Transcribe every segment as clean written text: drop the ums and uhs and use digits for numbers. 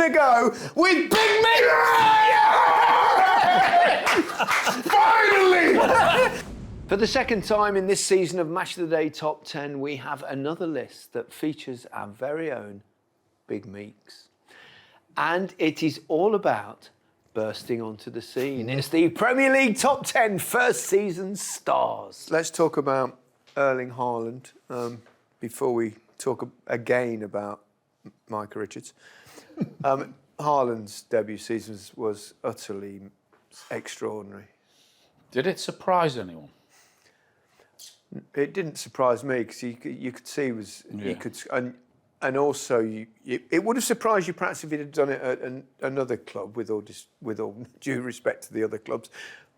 going to go with Big Mick! Finally! For the second time in this season of Match of the Day Top 10, we have another list that features our very own Big Meeks. And it is all about bursting onto the scene. It's the Premier League Top 10 first season stars. Let's talk about Erling Haaland before we talk again about Micah Richards. Haaland's debut season was utterly extraordinary. Did it surprise anyone? It didn't surprise me because you could see he could, and also it would have surprised you perhaps if he'd have done it at another club with all due respect to the other clubs,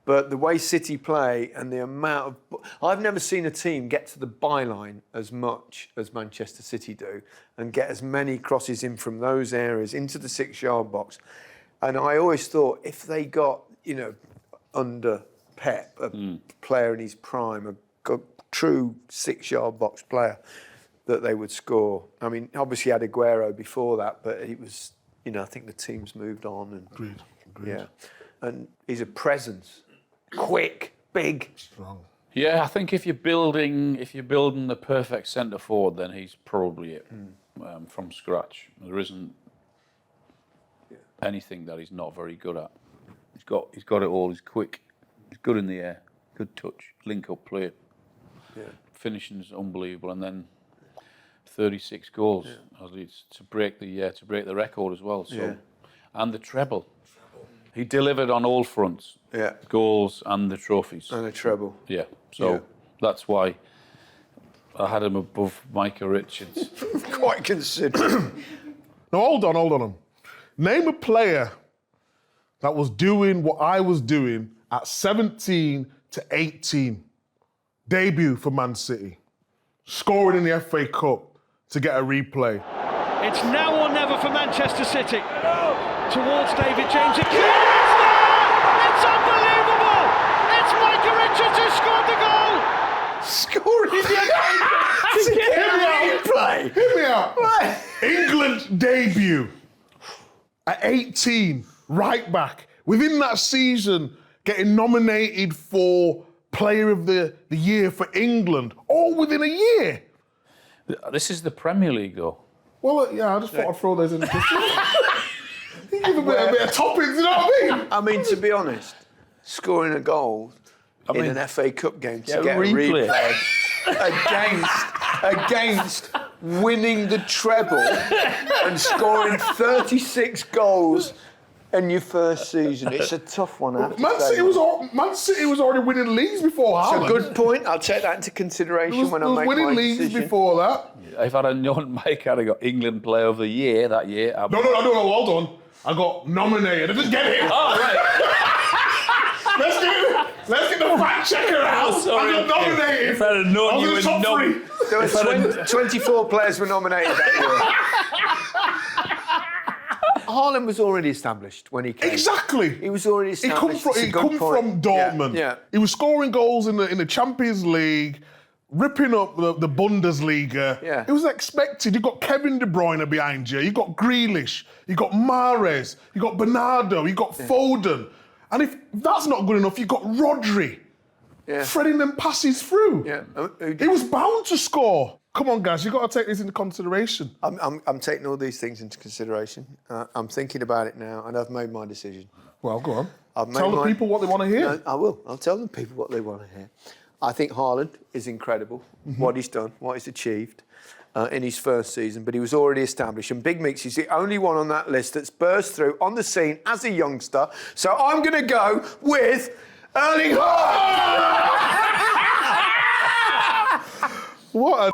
but the way City play and the amount of I've never seen a team get to the byline as much as Manchester City do and get as many crosses in from those areas into the 6-yard box, and I always thought if they got under Pep, a player in his prime, a true 6-yard box player, that they would score. I mean, obviously had Aguero before that, but it was, I think the team's moved on. And Agreed. Yeah, and he's a presence, quick, big, strong. Yeah, I think if you're building the perfect centre forward, then he's probably it from scratch. There isn't anything that he's not very good at. He's got it all. He's quick. He's good in the air. Good touch. Link up play. Yeah. Finishing's unbelievable, and then 36 goals to break the record as well. So, and the treble. He delivered on all fronts. Yeah. Goals and the trophies. And a treble. Yeah. So that's why I had him above Micah Richards. Quite considerable. Now hold on. Name a player that was doing what I was doing at 17 to 18. Debut for Man City. Scoring in the FA Cup to get a replay. It's now or never for Manchester City. Towards David James. It's there! It's unbelievable! It's Micah Richards who scored the goal! Scoring in the to get a replay. Hear me out. England debut at 18, right back. Within that season, getting nominated for Player of the Year for England, all within a year. This is the Premier League, though. Well, I just thought I'd throw those in the Give a bit of toppings, you know what I mean? I mean, to be honest, scoring a goal in an FA Cup game to get a replay against winning the treble and scoring 36 goals in your first season. It's a tough one, I have to say. Man City was already winning leagues before Haaland. It's a good point. I'll take that into consideration when I make my decision. Winning leagues before that. If I'd have known Mike had got England Player of the Year that year... No, hold on. I got nominated. I didn't get it. Oh, right. Let's get the fact checker out. Oh, sorry. I got nominated. If I'd have known you were There were 24 players were nominated that year. Haaland was already established when he came. Exactly. He was already established. He come from Dortmund. Yeah. He was scoring goals in the Champions League, ripping up the Bundesliga. Yeah. It was expected. You got Kevin De Bruyne behind you. You got Grealish. You got Mahrez. You got Bernardo. You got Foden. And if that's not good enough, you got Rodri. Yeah. Threading them passes through. Yeah. He was bound to score. Come on, guys, you've got to take this into consideration. I'm taking all these things into consideration. I'm thinking about it now, and I've made my decision. Well, go on. Tell the people what they want to hear. No, I will. I'll tell the people what they want to hear. I think Haaland is incredible, what he's done, what he's achieved in his first season, but he was already established. And Big Meeks is the only one on that list that's burst through on the scene as a youngster. So I'm going to go with Erling Haaland! What a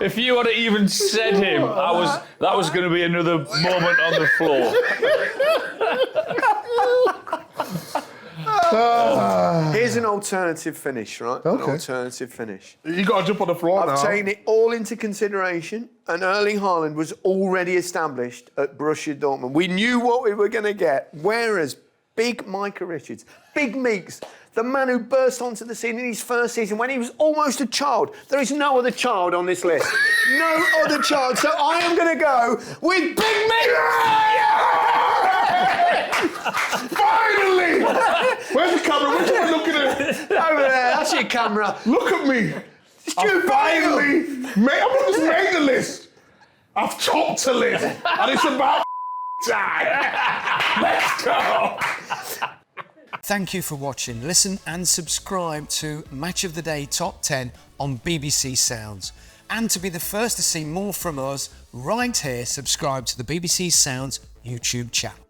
If you had even said him, that was going to be another moment on the floor. Here's an alternative finish, right? Okay. An alternative finish. You got to jump on the floor now. I've taken it all into consideration, and Erling Haaland was already established at Borussia Dortmund. We knew what we were going to get, whereas Big Micah Richards, Big Meeks, the man who burst onto the scene in his first season when he was almost a child. There is no other child on this list. No other child. So I am going to go with Big Meeks. Finally! Where's the camera? Which one looking at? Over there, that's your camera. Look at me. Stu Finally, I've not just made the list. I've topped the list. And it's about time. Let's go. Thank you for watching. Listen and subscribe to Match of the Day Top 10 on BBC Sounds. And to be the first to see more from us right here, subscribe to the BBC Sounds YouTube channel.